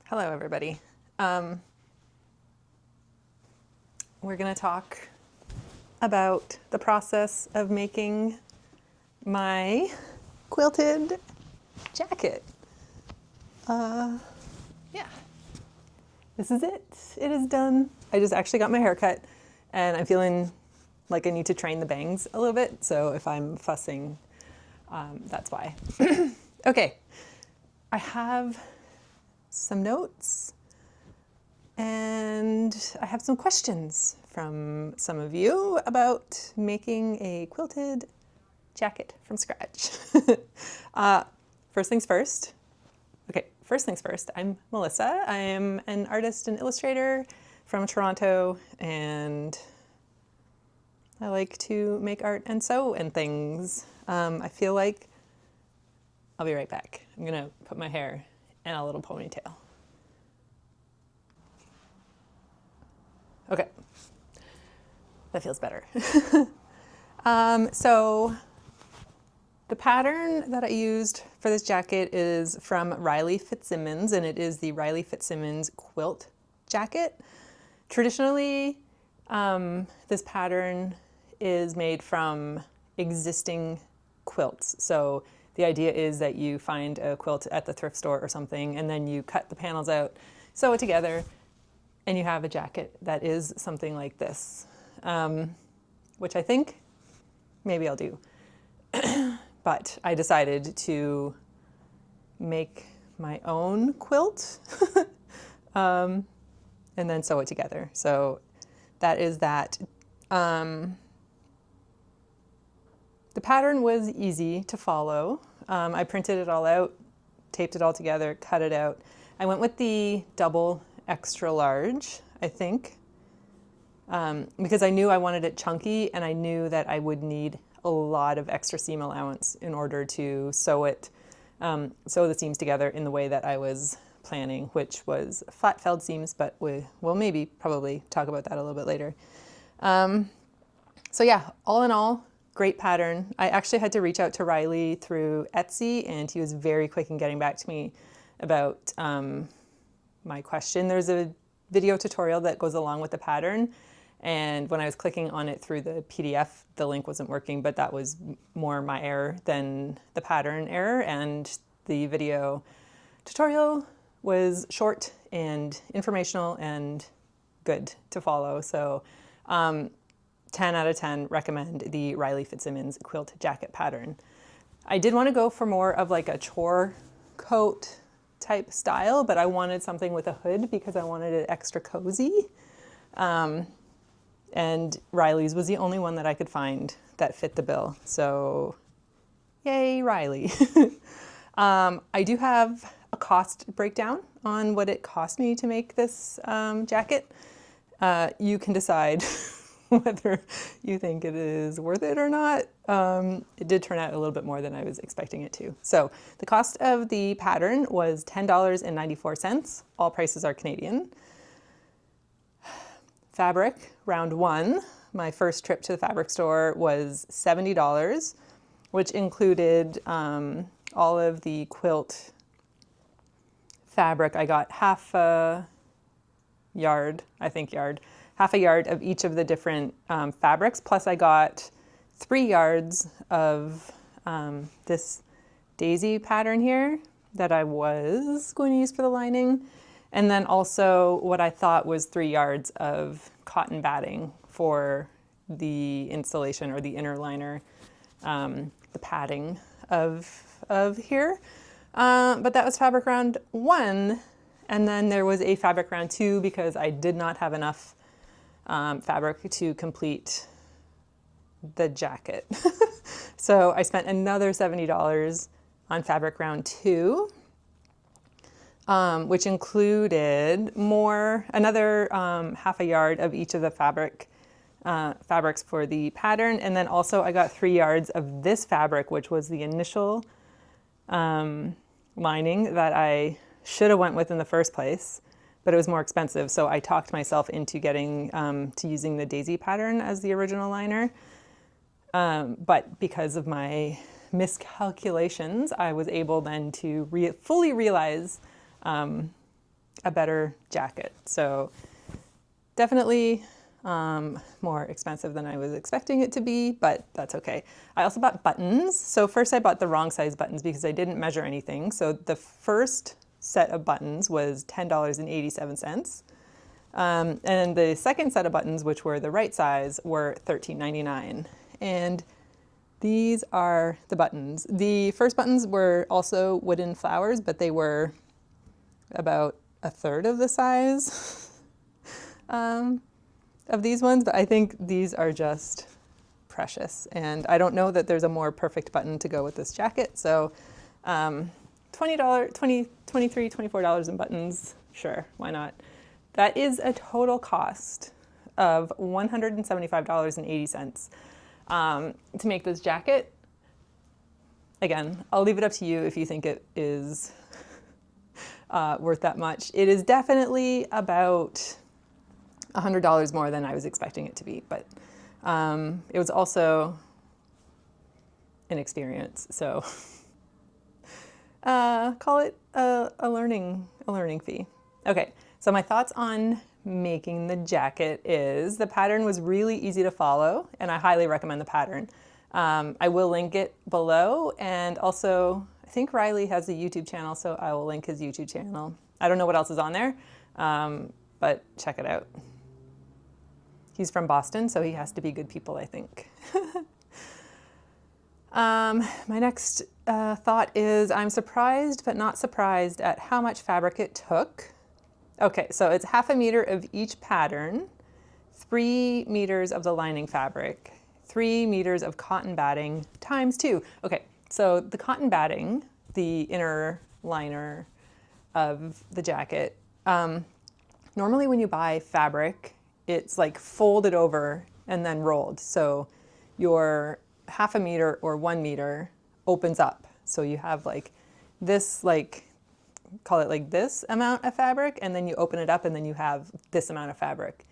Hello, everybody. We're going to talk about the process of making my quilted jacket. Yeah, this is it. It is done. I just actually got my hair cut, and I'm feeling like I need to train the bangs a little bit. So if I'm fussing, that's why. Okay, I have some notes and I have some questions from some of you about making a quilted jacket from scratch. First things first. Okay, first things first, I'm Melissa. I am an artist and illustrator from Toronto, and I like to make art and sew and things. I feel like I'll be right back. I'm gonna put my hair in a little ponytail. Okay, that feels better. So the pattern that I used for this jacket is from Riley Fitzsimmons, and it is the Riley Fitzsimmons quilt jacket. Traditionally, this pattern is made from existing quilts. So the idea is that you find a quilt at the thrift store or something, and then you cut the panels out, sew it together, and you have a jacket that is something like this, which I think maybe I'll do. But I decided to make my own quilt and then sew it together. So that is that. The pattern was easy to follow. I printed it all out, taped it all together, cut it out. I went with the double extra large, I think, because I knew I wanted it chunky, and I knew that I would need a lot of extra seam allowance in order to sew it, sew the seams together in the way that I was planning, which was flat felled seams, but we'll maybe probably talk about that a little bit later. So yeah, all in all, great pattern. I actually had to reach out to Riley through Etsy, and he was very quick in getting back to me about my question. There's a video tutorial that goes along with the pattern, and when I was clicking on it through the PDF, the link wasn't working, but that was more my error than the pattern error, and the video tutorial was short and informational and good to follow. So 10 out of 10 recommend the Riley Fitzsimmons quilt jacket pattern. I did want to go for more of like a chore coat type style, but I wanted something with a hood because I wanted it extra cozy. And Riley's was the only one that I could find that fit the bill. So yay, Riley. I do have a cost breakdown on what it cost me to make this jacket. You can decide whether you think it is worth it or not. It did turn out a little bit more than I was expecting it to. So the cost of the pattern was $10.94. All prices are Canadian. Fabric, round one, my first trip to the fabric store was $70, which included all of the quilt fabric. I got half a yard of each of the different fabrics, plus I got 3 yards of this daisy pattern here that I was going to use for the lining, and then also what I thought was 3 yards of cotton batting for the installation or the inner liner, the padding of here. But that was fabric round one, and then there was a fabric round two because I did not have enough fabric to complete the jacket. So I spent another $70 on fabric round two, which included another half a yard of each of the fabrics for the pattern. And then also I got 3 yards of this fabric, which was the initial lining that I should have went with in the first place, but it was more expensive. So I talked myself into getting to using the daisy pattern as the original liner. But because of my miscalculations, I was able then to fully realize a better jacket. So definitely more expensive than I was expecting it to be, but that's okay. I also bought buttons. So first I bought the wrong size buttons because I didn't measure anything. So the first set of buttons was $10.87. And the second set of buttons, which were the right size, were $13.99. And these are the buttons. The first buttons were also wooden flowers, but they were about a third of the size of these ones. But I think these are just precious. And I don't know that there's a more perfect button to go with this jacket. So $20, $23, $24 in buttons, sure, why not? That is a total cost of $175.80 to make this jacket. Again, I'll leave it up to you if you think it is worth that much. It is definitely about $100 more than I was expecting it to be, but it was also an experience. So call it a learning fee. Okay, so my thoughts on making the jacket is the pattern was really easy to follow, and I highly recommend the pattern. I will link it below, and also I think Riley has a YouTube channel, so I will link his YouTube channel. I don't know what else is on there, but check it out. He's from Boston, so he has to be good people, I think. My next thought is I'm surprised but not surprised at how much fabric it took. Okay, so it's 1/2 meter of each pattern, 3 meters of the lining fabric, 3 meters of cotton batting times 2. Okay, so the cotton batting, the inner liner of the jacket, normally when you buy fabric, it's like folded over and then rolled. So your 1/2 meter or 1 meter opens up. So you have like this, like, call it like this amount of fabric, and then you open it up and then you have this amount of fabric.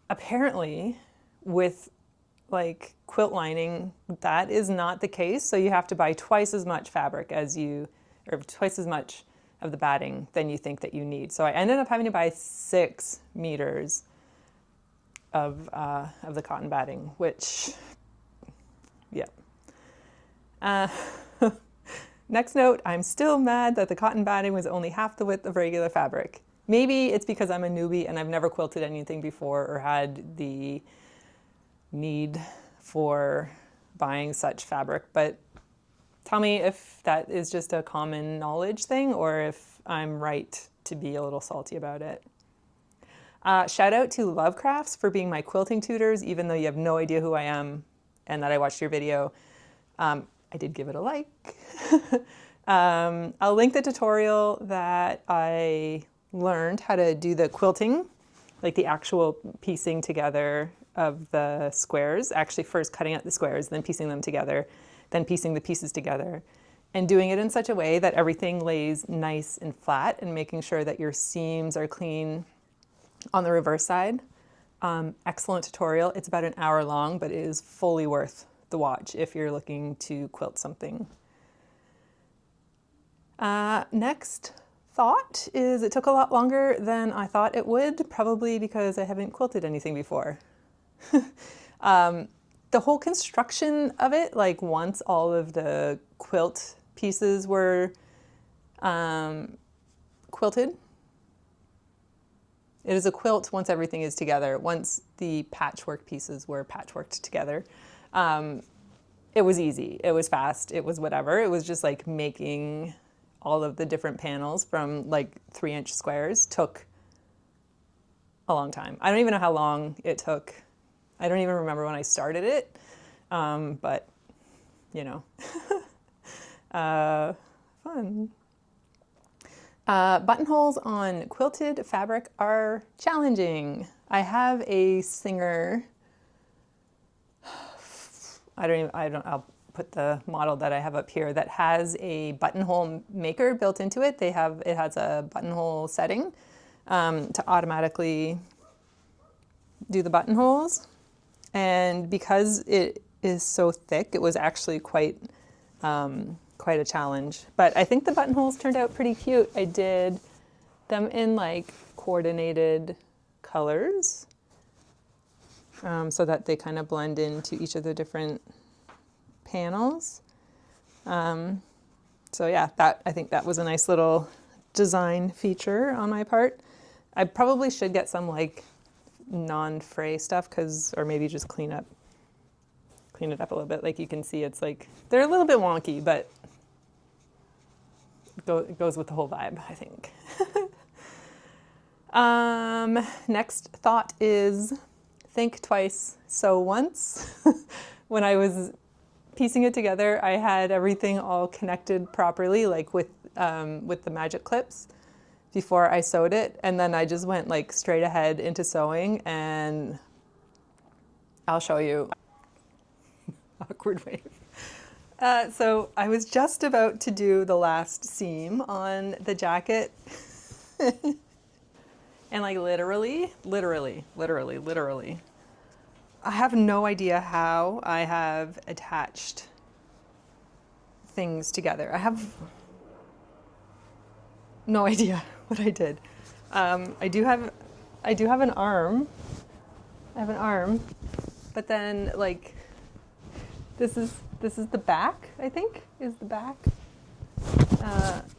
Apparently with like quilt lining, that is not the case. So you have to buy twice as much fabric or twice as much of the batting than you think that you need. So I ended up having to buy 6 meters of the cotton batting, which, yeah. Next note, I'm still mad that the cotton batting was only half the width of regular fabric. Maybe it's because I'm a newbie and I've never quilted anything before or had the need for buying such fabric, but tell me if that is just a common knowledge thing or if I'm right to be a little salty about it. Shout out to Lovecrafts for being my quilting tutors, even though you have no idea who I am and that I watched your video. I did give it a like. I'll link the tutorial that I learned how to do the quilting, like the actual piecing together of the squares, actually first cutting out the squares, then piecing them together, then piecing the pieces together, and doing it in such a way that everything lays nice and flat and making sure that your seams are clean on the reverse side. Excellent tutorial. It's about an hour long, but it is fully worth the watch if you're looking to quilt something. Next thought is it took a lot longer than I thought it would, probably because I haven't quilted anything before. The whole construction of it, like once all of the quilt pieces were quilted, it is a quilt once everything is together. Once the patchwork pieces were patchworked together, it was easy, it was fast, it was whatever. It was just like making all of the different panels from like 3-inch squares took a long time. I don't even know how long it took. I don't even remember when I started it, but you know, fun. Buttonholes on quilted fabric are challenging. I have a Singer, I'll put the model that I have up here that has a buttonhole maker built into it. It has a buttonhole setting to automatically do the buttonholes. And because it is so thick, it was actually quite a challenge. But I think the buttonholes turned out pretty cute. I did them in like coordinated colors so that they kind of blend into each of the different panels. So yeah, I think that was a nice little design feature on my part. I probably should get some like non-fray stuff or maybe just clean it up a little bit. Like you can see it's like, they're a little bit wonky, but it goes with the whole vibe, I think. Next thought is think twice, sew once. When I was piecing it together, I had everything all connected properly, like with the magic clips before I sewed it. And then I just went like straight ahead into sewing, and I'll show you. Awkward wave. So I was just about to do the last seam on the jacket. And like literally, I have no idea how I have attached things together. I have no idea what I did. I do have an arm. I have an arm, but then like this is the back, I think, is the back.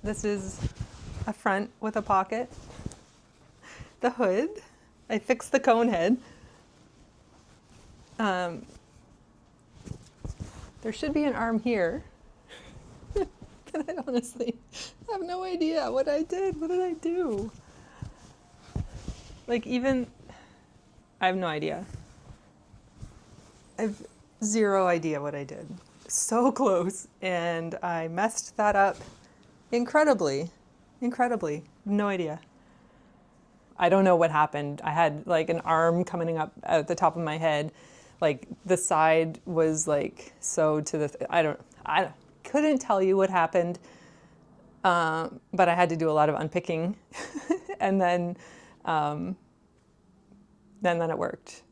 This is a front with a pocket. The hood, I fixed the cone head. There should be an arm here. But I honestly have no idea what I did. What did I do? Like I have no idea. I have zero idea what I did. So close, and I messed that up incredibly. No idea. I don't know what happened. I had like an arm coming up at the top of my head. Like the side was like sewed to I couldn't tell you what happened. But I had to do a lot of unpicking. And then it worked.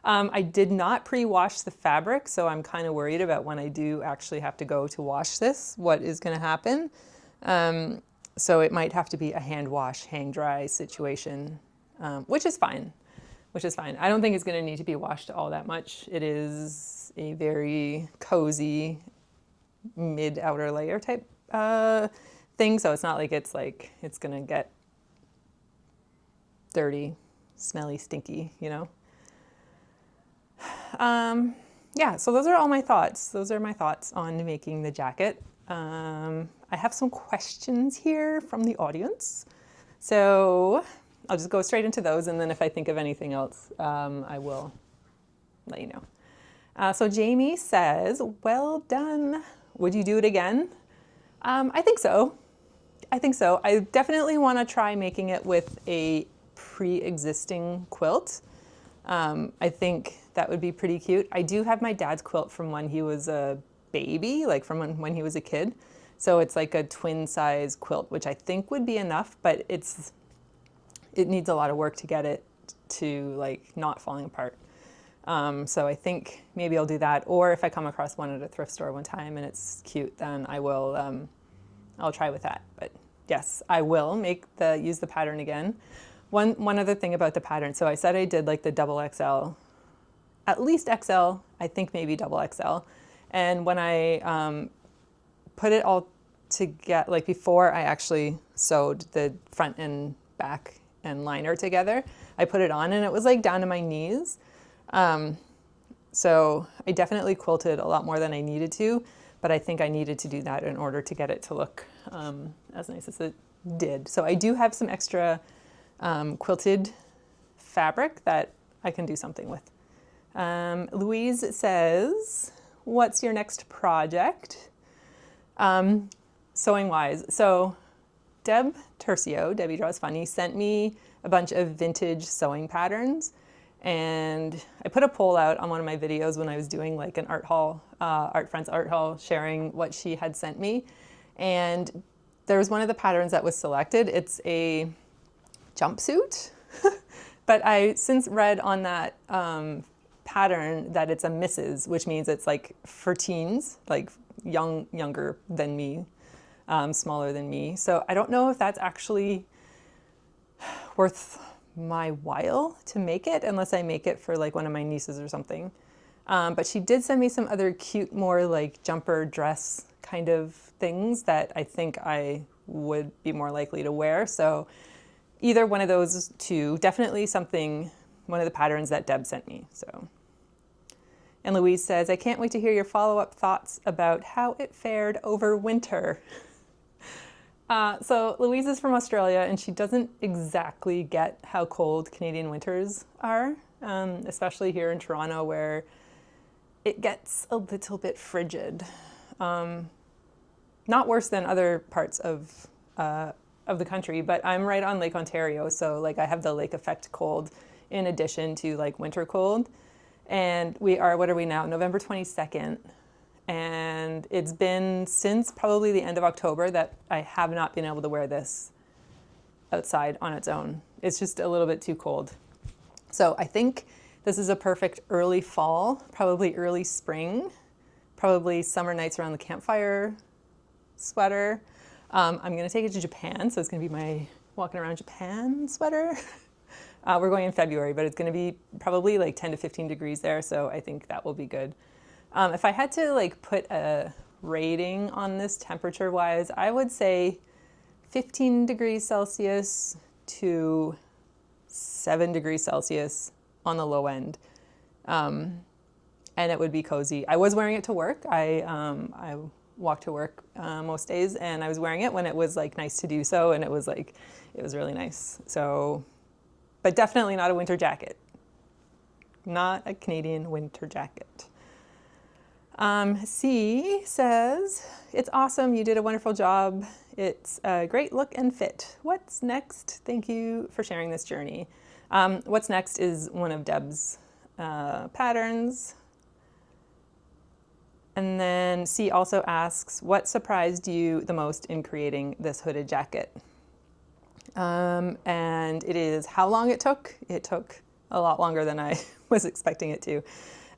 I did not pre-wash the fabric, so I'm kind of worried about when I do actually have to go to wash this, what is going to happen. So it might have to be a hand wash, hang dry situation, which is fine. I don't think it's going to need to be washed all that much. It is a very cozy mid outer layer type thing, so it's not like it's going to get dirty, smelly, stinky, you know. Yeah, so those are all my thoughts. Those are my thoughts on making the jacket. I have some questions here from the audience. So I'll just go straight into those, and then if I think of anything else, I will let you know. So Jamie says, well done. Would you do it again? I think so. I definitely want to try making it with a pre-existing quilt. I think that would be pretty cute. I do have my dad's quilt from when he was a baby, like from when he was a kid. So it's like a twin size quilt, which I think would be enough, but it needs a lot of work to get it to like not falling apart. So I think maybe I'll do that. Or if I come across one at a thrift store one time and it's cute, then I'll try with that. But yes, I will use the pattern again. One other thing about the pattern. So I said I did like the double XL, at least XL, I think maybe double XL. And when I put it all together, like before I actually sewed the front and back and liner together, I put it on and it was like down to my knees. So I definitely quilted a lot more than I needed to, but I think I needed to do that in order to get it to look as nice as it did. So I do have some extra quilted fabric that I can do something with. Louise says, what's your next project? Sewing wise. So Debbie Draws Funny, sent me a bunch of vintage sewing patterns, and I put a poll out on one of my videos when I was doing like an art haul, Art Friends art haul, sharing what she had sent me. And there was one of the patterns that was selected. It's a jumpsuit, but I since read on that pattern that it's a misses, which means it's like for teens, like younger than me. smaller than me. So I don't know if that's actually worth my while to make it unless I make it for like one of my nieces or something. But she did send me some other cute, more like jumper dress kind of things that I think I would be more likely to wear. So either one of those two, definitely something, one of the patterns that Deb sent me. So, and Louise says, I can't wait to hear your follow-up thoughts about how it fared over winter. So Louise is from Australia and she doesn't exactly get how cold Canadian winters are, especially here in Toronto where it gets a little bit frigid. Not worse than other parts of the country, but I'm right on Lake Ontario, so like I have the lake effect cold in addition to like winter cold. And we are, what are we now? November 22nd. And it's been since probably the end of October that I have not been able to wear this outside on its own. It's just a little bit too cold. So I think this is a perfect early fall, probably early spring, probably summer nights around the campfire sweater. I'm going to take it to Japan, so it's going to be my walking around Japan sweater. We're going in February, but it's going to be probably like 10 to 15 degrees there, so I think that will be good. If I had to like put a rating on this temperature-wise, I would say 15 degrees Celsius to 7 degrees Celsius on the low end. And it would be cozy. I was wearing it to work. I walk to work most days, and I was wearing it when it was like nice to do so, and it was really nice. So, but definitely not a winter jacket. Not a Canadian winter jacket. C says, it's awesome. You did a wonderful job. It's a great look and fit. What's next? Thank you for sharing this journey. What's next is one of Deb's patterns. And then C also asks, what surprised you the most in creating this hooded jacket? And it is how long it took. It took a lot longer than I was expecting it to.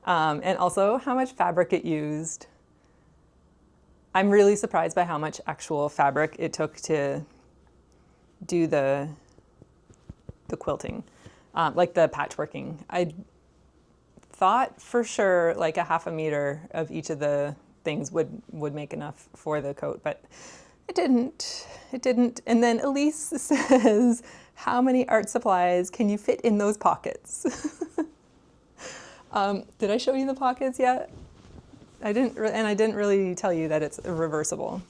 And also how much fabric it used. I'm really surprised by how much actual fabric it took to do the quilting, like the patchworking. I thought for sure like a half a meter of each of the things would make enough for the coat, but it didn't. It didn't. And then Elise says, how many art supplies can you fit in those pockets? Did I show you the pockets yet? I didn't, and I didn't really tell you that it's reversible.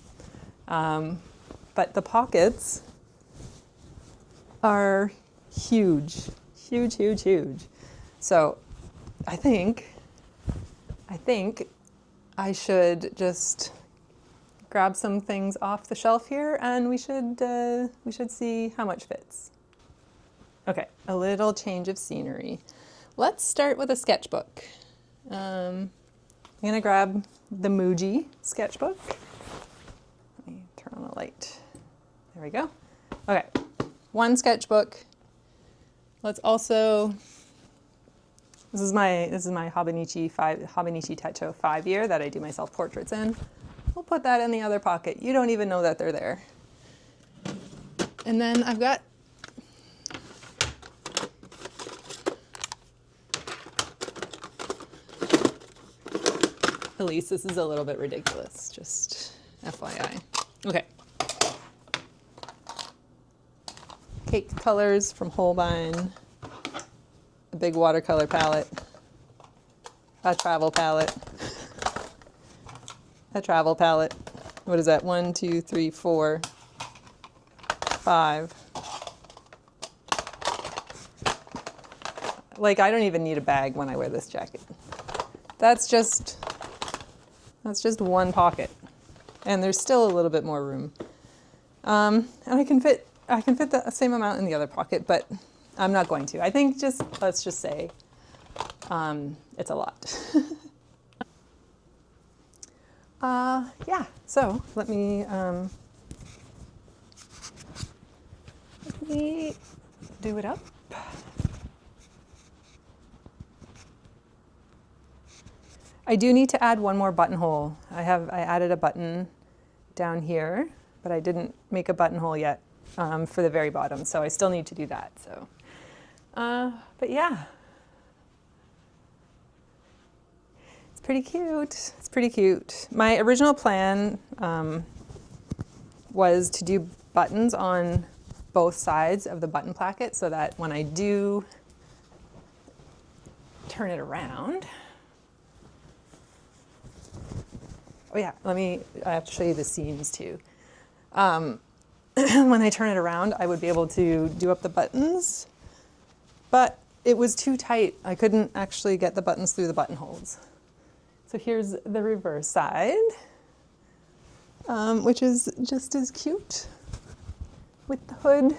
But the pockets are huge, huge, huge, huge. So I think I should just grab some things off the shelf here, and we should see how much fits. Okay, a little change of scenery. Let's start with a sketchbook. I'm gonna grab the Muji sketchbook. Let me turn on the light. There we go. Okay, one sketchbook. Let's also, this is my Hobonichi Techo 5-year that I do my self-portraits in. We'll put that in the other pocket. You don't even know that they're there. And then I've got Elise, this is a little bit ridiculous, just FYI. Okay. Cake colors from Holbein, a big watercolor palette, a travel palette. What is that? 1, 2, 3, 4, 5. Like, I don't even need a bag when I wear this jacket. That's just one pocket, and there's still a little bit more room. And I can fit the same amount in the other pocket, but I'm not going to. I think let's just say it's a lot. Yeah, so let me do it up. I do need to add one more buttonhole. I added a button down here but I didn't make a buttonhole yet for the very bottom, so I still need to do that. So, but yeah, it's pretty cute. It's pretty cute. My original plan was to do buttons on both sides of the button placket so that when I do turn it around, oh yeah, I have to show you the seams too. When I turn it around, I would be able to do up the buttons, but it was too tight. I couldn't actually get the buttons through the buttonholes. So here's the reverse side, which is just as cute with the hood.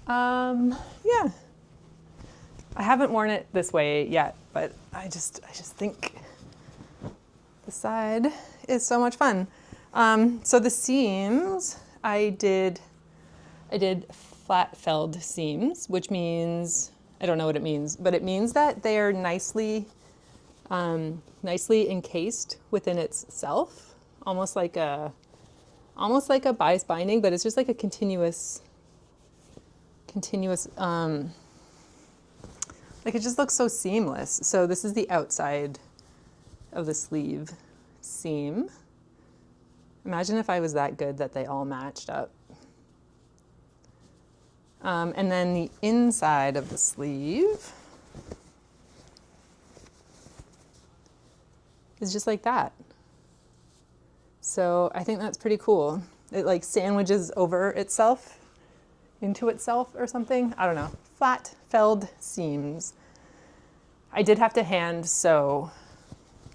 Yeah. I haven't worn it this way yet, but I just think the side is so much fun. So the seams, I did flat felled seams, which means, I don't know what it means, but it means that they are nicely encased within itself, almost like a bias binding, but it's just like a continuous, like it just looks so seamless. So this is the outside of the sleeve seam. Imagine if I was that good that they all matched up. And then the inside of the sleeve is just like that. So I think that's pretty cool. It like sandwiches over itself, into itself or something. I don't know. Flat felled seams. I did have to hand sew,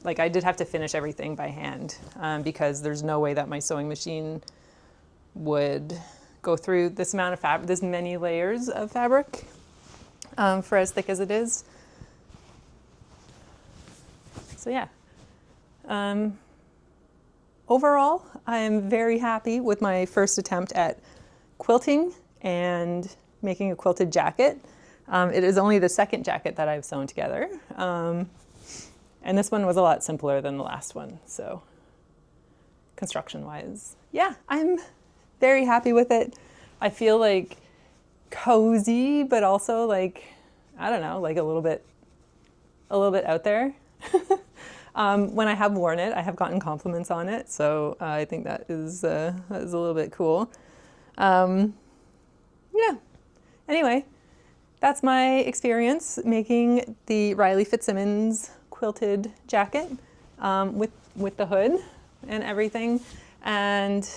like I did have to finish everything by hand because there's no way that my sewing machine would go through this amount of fabric, this many layers of fabric for as thick as it is. So yeah. Overall, I'm very happy with my first attempt at quilting and making a quilted jacket. It is only the second jacket that I've sewn together. And this one was a lot simpler than the last one. So construction-wise, yeah, I'm very happy with it. I feel like cozy, but also like, I don't know, like a little bit out there. When I have worn it, I have gotten compliments on it. So I think that is a little bit cool. Yeah, anyway, that's my experience making the Riley Fitzsimmons quilted jacket with the hood and everything. And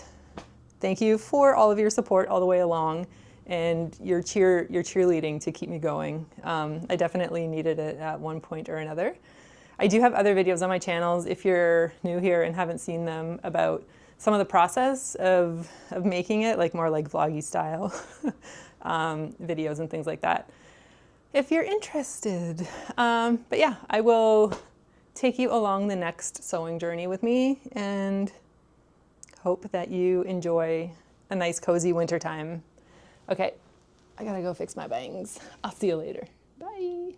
thank you for all of your support all the way along and your cheerleading to keep me going. I definitely needed it at one point or another. I do have other videos on my channels if you're new here and haven't seen them about some of the process of making it, like more like vloggy style videos and things like that, if you're interested. But yeah, I will take you along the next sewing journey with me and hope that you enjoy a nice cozy winter time. Okay, I gotta go fix my bangs. I'll see you later. Bye.